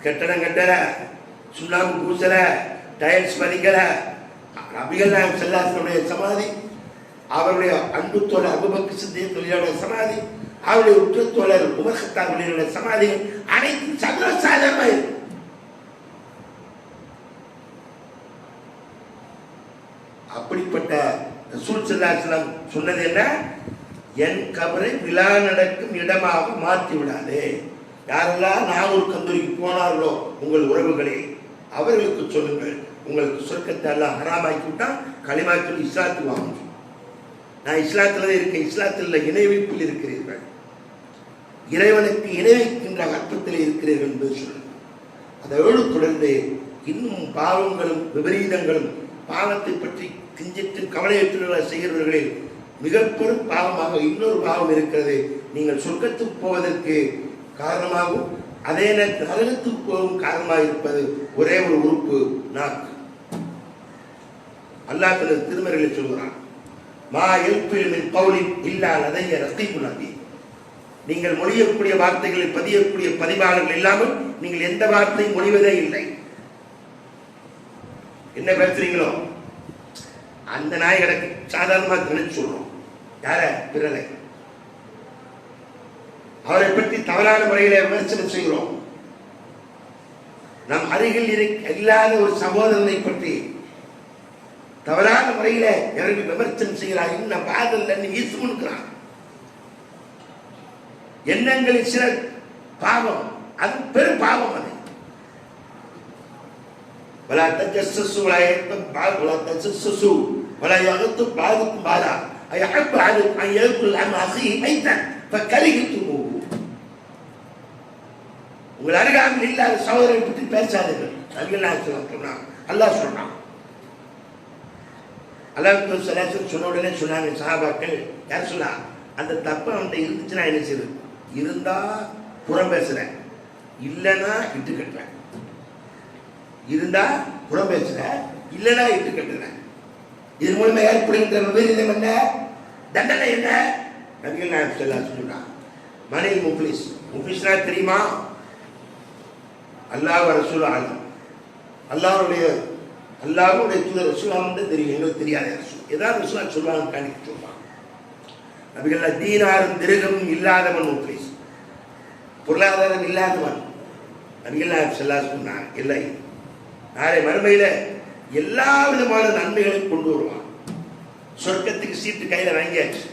கட்டடம் கட்டல, சுண்ணாம்பு பூசல, டைல்ஸ் பதிக்கல. நபிகள் நாயகம் ஸல்லல்லாஹு அலைஹி வஸல்லம் சமாதி, அவருடைய அன்பு தோழர் அபூபக்கர் சித்திக் தொழிலாளர் சமாதி, அவருடைய உற்ற தோழர் உமர் கத்தாப் தொழிலாளர் சமாதி அனைத்தும் சர்வசாதாரணமா இருக்கு. அப்படிப்பட்ட ரசூல் ஸல்லல்லாஹு அலைஹி வஸல்லம் சொன்னது என்ன? என் கபரை விழா நடக்கும் இடமாக மாற்றி விடாதே. யாரெல்லாம் நாகூர் கந்தூரிக்கு போனார்களோ உங்கள் உறவுகளே, அவர்களுக்கு சொல்லுங்கள், உங்களுக்கு சொர்க்கத்தை எல்லாம் ஹராமாக்கி விட்டால் களிமா சொல்லி இஸ்லாத்துக்கு வாங்க. நான் இஸ்லாத்தில் இருக்கேன், இஸ்லாத்தில் இணை வைப்பில் இருக்கிறீர்கள், இறைவனுக்கு இணை வைக்கின்ற அர்த்தத்தில் இருக்கிறீர்கள் என்பது சொல்லுங்கள். அதோடு தொடர்ந்து இன்னும் பாவங்களும் விபரீதங்களும், பாவத்தை பற்றி கிஞ்சிட்டு கவலையற்ற செய்கிறவர்களில் மிக பெரும் பாவமாக இன்னொரு பாவம் இருக்கிறது. நீங்கள் சொர்க்கத்துக்கு போவதற்கு காரணமாகவும் அதே நேரத்தில் நரகத்துக்கு போகும் காரணமாக இருப்பது ஒரே ஒரு உறுப்பு, நாக்கு. அல்லாஹ் தனது திருமறையில் சொல்கிறான், மா யல்ஃபிது மின் கௌலின் இல்லா லதைய ரகீபுன் அதீத். நீங்கள் மொழியக்கூடிய வார்த்தைகளை பதியக்கூடிய பதிவாளர்கள் இல்லாமல் நீங்கள் எந்த வார்த்தையும் மொழிவதே இல்லை. என்ன பேசுறீங்களோ அந்த நாய் கிடக்கு சாதாரணமாக நினைச்சு சொல்றோம். யார? பிறலை. அவரை பற்றி தவறான முறையில விமர்சனம் செய்கிறோம். நம் அருகில் இல்லாத ஒரு சகோதரனை பற்றி தவறான முறையில எனக்கு விமர்சனம் செய்கிறார். இன்னும் பாதல் வீசுமுன்கிறான். எண்ணங்களில் சில பாவம், அது பெரும் பாவம். அது ولا تجسسوا ولا يغتب بعض ولا تجسسوا ولا يغتب بعضكم بعضا أيحب أحدكم أن يأكل عن أخيه ميتا فكرهتموه. உங்கள் அருகாமையில் இல்லாத சகோதரரை பற்றி பேசாதீர்கள். அல்லாஹ் சொல்றான். அல்லாஹ் சொன்ன உடனே சொன்னாங்க சஹாபாக்கள், யார் சொன்னா? அந்த தப்பு அவன்கிட்ட இருந்துச்சுன்னா என்ன செய்யுது? இருந்தா புறம் பேசுறேன், இல்லைன்னா இட்டு கட்டுறேன். இருந்தா புறம் பேசுறேன், இல்லைன்னா இட்டு கட்டுறேன். இதன் மூலமா ஏற்படுகின்ற விபரீதம் என்ன? தண்டனை என்ன? நபிகள் நாயகம் ஸல்லல்லாஹு அலைஹி வஸல்லம் மனை முஃப்லிஸ். முஃப்லிஸ்னா தெரியுமா? அல்லாஹ் ரசூல் ஆலம், அல்லாஹ்வுடைய தூதர் ரசூலுல்லாஹ் தெரியும், எங்களுக்கு தெரியாத ரசூல். ஏதாவது ரசூலுல்லாஹ் சொல்லுவாங்க, காணிக்க சொல்லுவாங்க. நபிகள் தீனாரும் திருகமும் இல்லாதவன் முஃப்லிஸ். பொருளாதாரம் இல்லாதவன். நபிகள் சொன்னார், இல்லை, நாளை மறுமையில எல்லா விதமான நன்மைகளையும் கொண்டு வருவான். சொர்க்கத்துக்கு சீட்டு கையில வாங்கியாச்சு,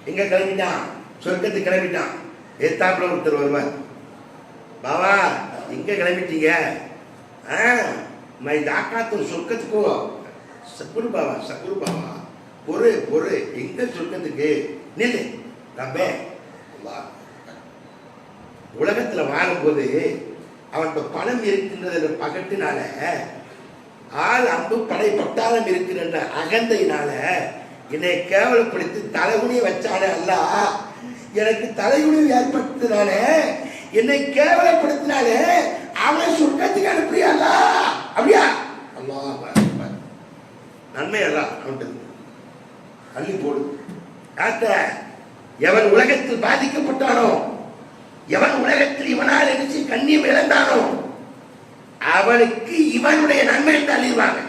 எங்க கிளம்பிட்டான்? சொர்க்கத்துக்கு கிளம்பிட்டான். ஏத்தாப்புல ஒருத்தர் வருவார், பாவா எங்க கிளம்பிட்டீங்க? தாக்காத்தூர் சொர்க்கத்துக்கும். சக்குரு பாவா பொறு எங்க சொர்க்கத்துக்கு நில்லு. ரப்பே, உலகத்துல வாழும்போது அவன்கிட்ட பணம் இருக்கின்றது பகட்டினால, ஆள் அம்பு படை பட்டாளம் இருக்கின்ற அகந்தையினால என்னை கேவலப்படுத்தி தலைகுனியை வச்சானே அல்ல, எனக்கு தலைகுனி ஏற்படுத்தினால, என்னை கேவலப்படுத்தினாலே அவனை சொர்க்கத்துக்கு அனுப்புறியா? அப்படியா? அல்லாஹ் நன்மை அல்ல அவன் அள்ளி போடு. எவன் உலகத்தில் பாதிக்கப்பட்டானோ, எவன் உலகத்தில் இவனால் அடிச்சு கண்ணியம் இழந்தானோ, அவனுக்கு இவனுடைய நன்மையை தள்ளிடுவாங்க.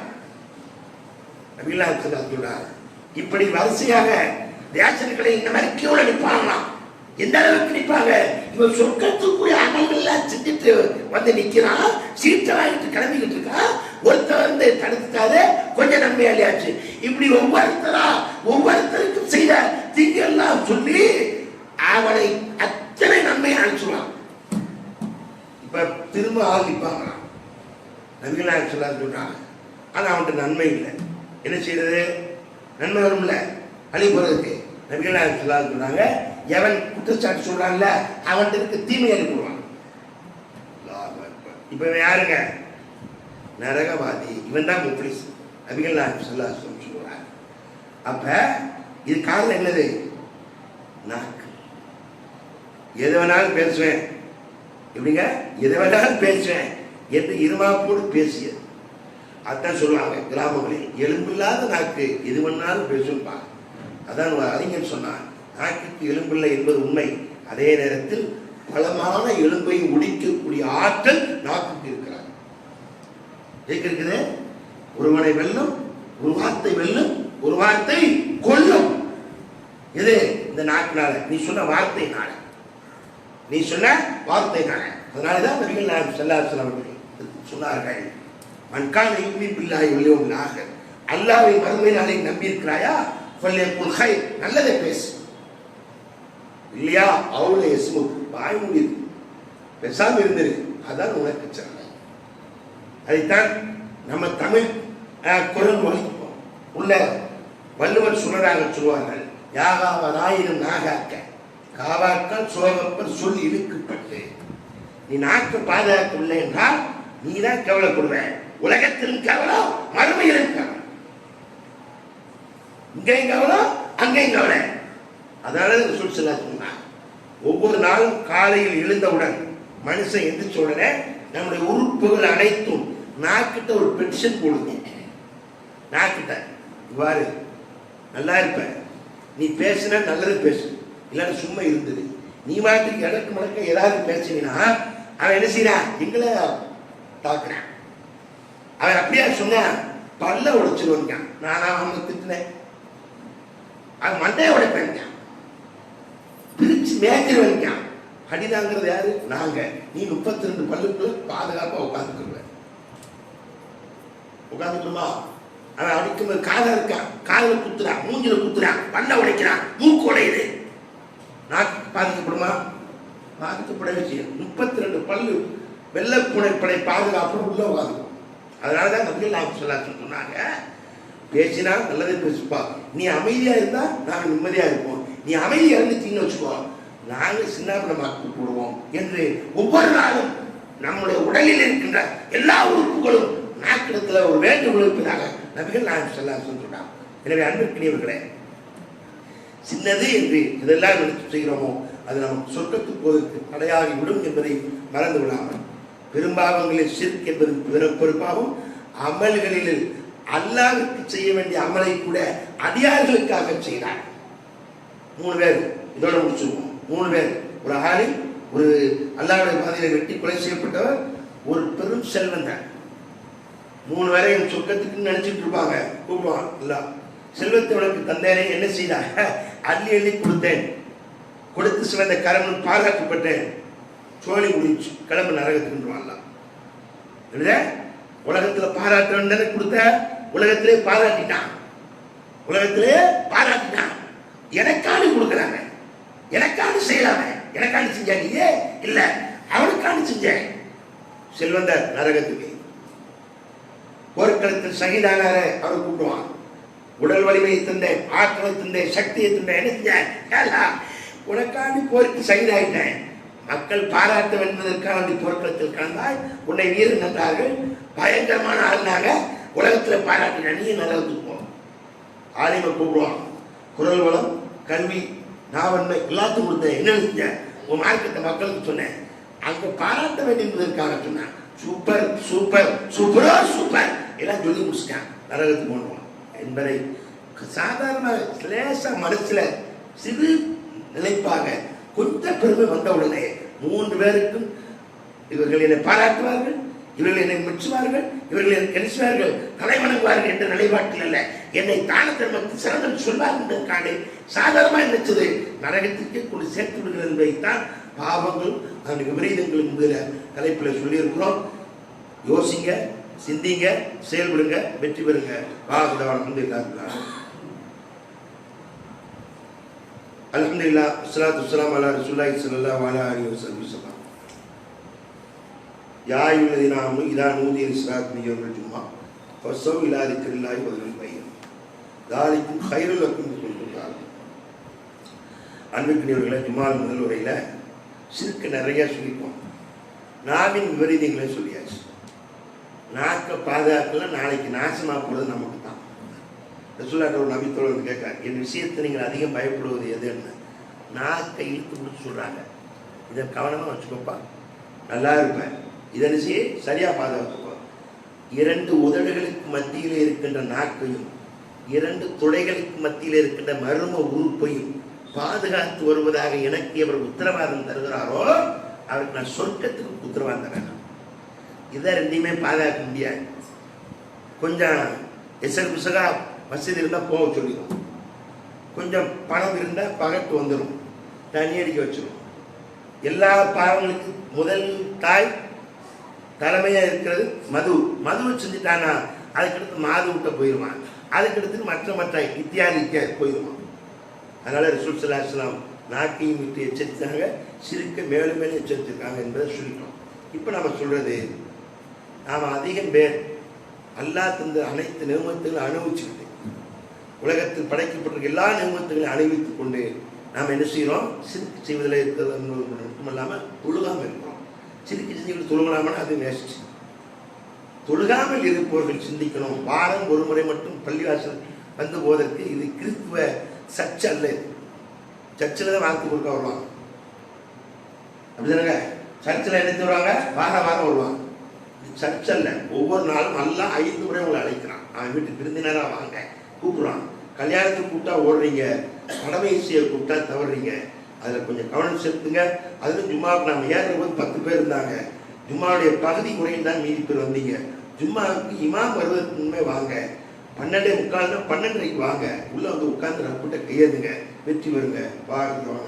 இப்படி வரிசையாக ரேஷன்களை இந்த மாதிரி கியூல நிற்பாங்களாம். எந்த அளவுக்கு நிற்பாங்க? இவன் சொர்க்கத்துக்குரிய அமல்கள்லாம் செஞ்சுட்டு வந்து நிற்கிறான், சீட்டை வாங்கிட்டு கிளம்பிக்கிட்டு இருக்கான். ஒருத்தர் வந்து தடுத்துட்டாரு, கொஞ்சம் நன்மையாளியாச்சு. இப்படி ஒவ்வொருத்தருக்கும் செய்த தீங்கெல்லாம் சொல்லி அவனை அத்தனை நன்மையை அனுப்பிச்சுவான். இப்ப திரும்ப ஆள் நிற்பாங்க. நபிகள் சொல்றாங்க, ஆனா அவன்கிட்ட நன்மை இல்லை. என்ன செய்யறது? நன்மை வரும்ல அழி போறதுக்கு. நபிகள் சொன்னாங்க, எவன் குற்றச்சாட்டு சொல்றான்ல அவன்கிட்ட இருக்க தீமை அனுப்பிடுவான். இப்ப யாருங்க? நரகவாதி. இவன் தான் முப்ளிஸ். நபிகள் சொல்றாங்க. அப்ப இது காரணம் என்னது? நாக்கு. எதை வேணாலும் பேசுவேன், எப்படிங்க? எதை வேணாலும் பேசுவேன் என்று இருமாப்போடு பேசியது. அதான் சொல்லுவாங்க கிராமங்களில், எலும்பில்லாத நாக்கு எது வேணாலும் பேசுவாங்க. அதான் அறிஞர் சொன்னார், நாக்குக்கு எலும்பில்லை என்பது உண்மை. அதே நேரத்தில் பலமான எலும்பை முடிக்கக்கூடிய ஆற்றல் நாக்குக்கு இருக்கிறார். இருக்குது. ஒருவனை வெல்லும், ஒரு வார்த்தை வெல்லும், ஒரு வார்த்தை கொல்லும். இது இந்த நாக்கினால, நீ சொன்ன வார்த்தையினால, நீ சொன்ன வார்த்தையினால. அதனாலதான் நபிகள் நாயகம் ஸல்லல்லாஹு அலைஹி வஸல்லம் சொன்னார்கள், மன்கான யுமின் பில்லாஹி வல் யௌமில் ஆகிர், அல்லாஹ்வை மறுமை நாளை நம்பி இருக்கிறாயா? ஃபல்யகுல் கைர், நல்லதை பேசு. இல்லையா அவளை எஸ்மு, வாய் மூடி பேசாம இருந்திரு, அதான் உனக்கு சிறந்த. அதைத்தான் நம்ம தமிழ் குரல் மொழிப்போம் உள்ள வள்ளுவர் சொல்றாங்க, சொல்லுவார்கள், யாகாவதாயிரம் நாகாக்க காவாக்கால் சோகப்பர் சொல் இழுக்கப்பட்டு. நீ நாக்கு பாதுகாக்கவில்லை என்றால் நீ தான் கவலைப்படுவ. உலகத்திலும் கவலம், மறுமையிலும் கவலை. இங்கேயும் கவலம், அங்கேயும் கவலை. அதனால சொன்னார், ஒவ்வொரு நாளும் காலையில் எழுந்தவுடன் மனுஷன் எந்திரிச்ச உடனே நம்முடைய உறுப்புகள் அனைத்தும் நாக்கிட்ட ஒரு பென்ஷன் போடுங்க. நாக்கிட்ட இவ்வாறு நல்லா இருப்ப, நீ பேசினா நல்லது பேசு, இல்லைன்னா சும்மா இருந்தது. நீ மாட்டுக்கு இடக்கு மடக்க ஏதாவது பேசினா அவன் என்ன செய்யறான்? எங்களை தாக்குறான். அவன் அப்படியா சொன்ன பல்ல உடைச்சிருவாங்க. நானா அவங்க திட்டினேன், அவன் மண்டையை உடைப்பேன், பிரிச்சு மேய்ச்சிரு வைக்கான். அடிதாங்கிறது யாரு? நாங்க. நீ 32 பல்லுக்குள்ள பாதுகாப்பா உட்காந்துக்குருவ. உட்காந்துக்குமா? அவன் அடிக்கும்போது காதல் இருக்கான், காதல குத்துறான், மூஞ்சில குத்துறான், பல்ல உடைக்கிறான், மூக்கு உடையுது. நாக்கு பாதிக்கப்படுமா? பாதிக்கப்படவே செய்யும். 32 பல்லு வெள்ளை பூனைப்படை பாதுகாப்பு உள்ள உட்காந்து. அதனாலதான் நபிகள் நாயகம் ஸல்லல்லாஹு அலைஹி வஸல்லம் சொன்னாங்க, பேசினா நல்லதே பேசுப்பா, நீ அமைதியா இருந்தா நாங்க நிம்மதியா இருப்போம், நீ அமைதியா இருந்துச்சின்னு வச்சுக்கோ நாங்க சின்னாபனமாக்கி போடுவோம் என்று ஒவ்வொரு நாளும் நம்முடைய உடலில் இருக்கின்ற எல்லா உறுப்புகளும் நாக்கிடத்துல ஒரு வேண்டுகோள் இருப்பதாக நபிகள் நாயகம் ஸல்லல்லாஹு அலைஹி வஸல்லம் சொன்னாங்க. எனவே அன்பிற்குரியவர்களே, சின்னது என்று இதெல்லாம் நினைத்து செய்கிறோமோ அது நமக்கு சொர்க்கத்துக்கு போவதற்கு தடையாகி விடும் என்பதை மறந்து விடாமல், பெரும்பாவங்களில் ஷிர்க் என்பது பொறுப்பாகும். அமல்களில் அல்லாஹ்வுக்கு செய்ய வேண்டிய அமலை கூட அடியார்களுக்காக செய்கிறார். 3 பேர் இதோட முடிச்சுருவோம். 3 பேர், ஒரு ஆளி, ஒரு அல்லாஹ்வுடைய பாதையில வெட்டி கொலை செய்யப்பட்டவர், ஒரு பெரும் செல்வந்தர். 3 பேரையும் சொர்க்கத்துக்கு நினைச்சிட்டு இருப்பாங்க. கூப்பிடுவான், இல்ல செல்வத்தை உனக்கு தந்தேனே, என்ன செய்தார்? அள்ளி அள்ளி கொடுத்தேன், கொடுத்து சிவந்த கரமும் பாதுகாக்கப்பட்டேன். சோழி முடிஞ்சு கிளம்பு நரகத்துக்கு வரலாம். உலகத்தில் பாராட்ட வேண்டியதை கொடுத்த உலகத்திலே பாராட்டிட்டான். உலகத்திலே பாராட்டிட்டான். எனக்காண்டி கொடுக்குறாங்க, எனக்காண்டி செய்யலாம, எனக்காண்டி செஞ்சாங்க இல்ல, அவனுக்காண்டி செஞ்சேன். செல்வந்தர் நரகத்துக்கு. போர்க்களத்தில் சகிதானார அவர் கூப்பிடுவான். உடல் வலிமையை தந்தேன், ஆற்றலை தந்தேன், சக்தியை தந்தேன், என்ன செஞ்சேன்? உனக்காண்டி போருக்கு சகிதாயிட்டேன். மக்கள் பாராட்ட வேண்டுவதற்காக போர்க்களத்தில் கலந்தால் உன்னை வீரன் என்றார்கள், பயங்கரமான ஆளுனாக உலகத்தில் பாராட்டின, நீ நரகத்துக்கு போ. ஆலிமை கூப்பிடுவான். குரல் வளம், கல்வி, நாவன்மை எல்லாத்தையும் கொடுத்தேன். என்ன செஞ்ச? உன் மார்க்கத்தை மக்களுக்கு சொன்னேன். அங்க பாராட்ட வேண்டும் என்பதற்காக சொன்னான். சூப்பர் சூப்பர் சூப்பரா சூப்பர் எல்லாம் சொல்லி முடிச்சிட்டான். நரகத்துக்கு போடுவான் என்பதை சாதாரண லேசா மனசுல சிறு நிலைப்பாக கொஞ்சம் பெருமை வந்த உடனே 3 பேருக்கும் இவர்கள் என்னை பாராட்டுவார்கள், இவர்கள் என்னை மெச்சுவார்கள், இவர்கள் என்னை கணிசுவார்கள், தலை வணங்குவார்கள் என்ற நிலைப்பாட்டில் அல்ல, என்னை தான தர்மத்தில் சிறந்த சொல்வார்கள் என்பதற்காக சாதாரணமாக நினைச்சது நரகத்திற்கு கொண்டு சேர்த்து விடுகிறது என்பதைத்தான் பாவங்கள் அதனுடைய விபரீதங்கள் என்பதில் தலைப்பில் சொல்லியிருக்கிறோம். யோசிங்க, சிந்திங்க, செயல்படுங்க, வெற்றி பெறுங்க. அல்ஹம்துலில்லாஹ், வஸ்ஸலாத்து வஸ்ஸலாமு அலா ரசூலில்லாஹி ஸல்லல்லாஹு அலைஹி வஸல்லம். யா அய்யுஹல்லதீன ஆமனூ இதா நூதிய லிஸ்ஸலாத்தி மின் யௌமில் ஜும்ஆ ஃபஸவு இலா திக்ரில்லாஹி வ தர்ல் பைஅ தாலிகும் கைருல் லக்கும் இன் குன்தும் தஅலமூன். அன்பிற்குரியவர்களே, ஜும்ஆ முதல் உரையில சிறுக்கு நிறைய சொல்லிப்போம். நாவின் விபரீதங்களை சொல்லியாச்சு. நாக்க பாதுகாக்கலாம், நாளைக்கு நாசமா போறது நமக்கு தான். ரசூலுல்லாஹ் ஒரு நபித்தோடு கேட்காரு, என் விஷயத்தை நீங்கள் அதிகம் பயப்படுவது எதுன்னு? நாக்கை இழுத்து முடிச்சு சொல்றாங்க. இதை கவனமா வச்சுக்கோப்பா, நல்லா இருப்பேன். இதை செய்ய சரியா பாதுகாத்துப்பா. 2 உதடுகளுக்கு மத்தியில் இருக்கின்ற நாக்கையும் 2 துடைகளுக்கு மத்தியில் இருக்கின்ற மர்ம உறுப்பையும் பாதுகாத்து வருவதாக எனக்கு எவர் உத்தரவாதம் தருகிறாரோ அவருக்கு நான் சொர்க்கத்துக்கு உத்தரவாதம் தரேன். இதை 2யுமே பாதுகாக்க முடியாது. கொஞ்சம் எசல் புசகா வசதி இருந்தால் போக சொல்லிடும், கொஞ்சம் பணம் இருந்தால் பகட்டு வந்துடும், தண்ணி அடிக்க வச்சிடும். எல்லா பாவங்களுக்கு முதல் தாய் தலைமையாக இருக்கிறது மது. மதுவை செஞ்சுட்டானா அதுக்கடுத்து மாது விட்ட போயிடுவான், அதுக்கடுத்து மற்ற இத்தியாதிக்க போயிடுவான். அதனால ரசூல் ஸல்லல்லாஹு அலைஹி வஸல்லம் நாக்கையும் விட்டு எச்சரித்தாங்க, சிறுக்க மேலும் மேலும் எச்சரித்திருக்காங்க என்பதை சொல்லிட்டோம். இப்போ நம்ம சொல்றது, நாம் அதிகம் பேர் அல்லாஹ் தந்த அனைத்து நியமத்துகளையும் அனுபவிச்சுக்கிட்டு, உலகத்தில் படைக்கப்பட்டிருக்க எல்லா நியமத்துகளையும் அனுபவித்துக் கொண்டு நாம் என்ன செய்கிறோம்? சிறுக்கு செய்வதில் இருக்கிறது மட்டுமல்லாமல் தொழுகாமல் இருக்கிறோம். சிறுக்கு செஞ்சுக்கிட்டு தொழுகலாமல் அது வேஸ்ட். தொழுகாமல் இருப்பவர்கள் சிந்திக்கணும். வாரம் ஒரு முறை மட்டும் பள்ளிவாசல் வந்து போவதற்கு இது கிறிஸ்துவ சர்ச் அல்ல. சர்ச்சில் தான் வாழ்த்து கொடுக்க வருவாங்க, அப்படிதானங்க? சர்ச்சில் என்ன வருவாங்க? வாரம் வருவாங்க. இது சர்ச் அல்ல. ஒவ்வொரு நாளும் எல்லாம் 5 முறை உங்களை அழைக்கிறான். அவன் வீட்டுக்கு விருந்தினராக வாங்க கூப்பிடுறான். கல்யாணத்துக்கு கூப்பிட்டா ஓடுறீங்க, கடமை செய்ய கூப்பிட்டா தவறுறீங்க. அதில் கொஞ்சம் கவனம் செலுத்துங்க. அதில் ஜும்மாவுக்கு நம்ம ஏறுற போது 10 பேர் இருந்தாங்க. ஜும்மாவுடைய பகுதி முறையில் தான் மீதி பேர் வந்தீங்க. ஜும்மாவுக்கு இமாம் வருவதற்கு முன்பே வாங்க. 12:45 12:30 வாங்க. உள்ள வந்து உட்கார்ந்து ரப்பிட்ட கையெழுதுங்க, வெற்றி வருங்க. வாங்க வாங்க.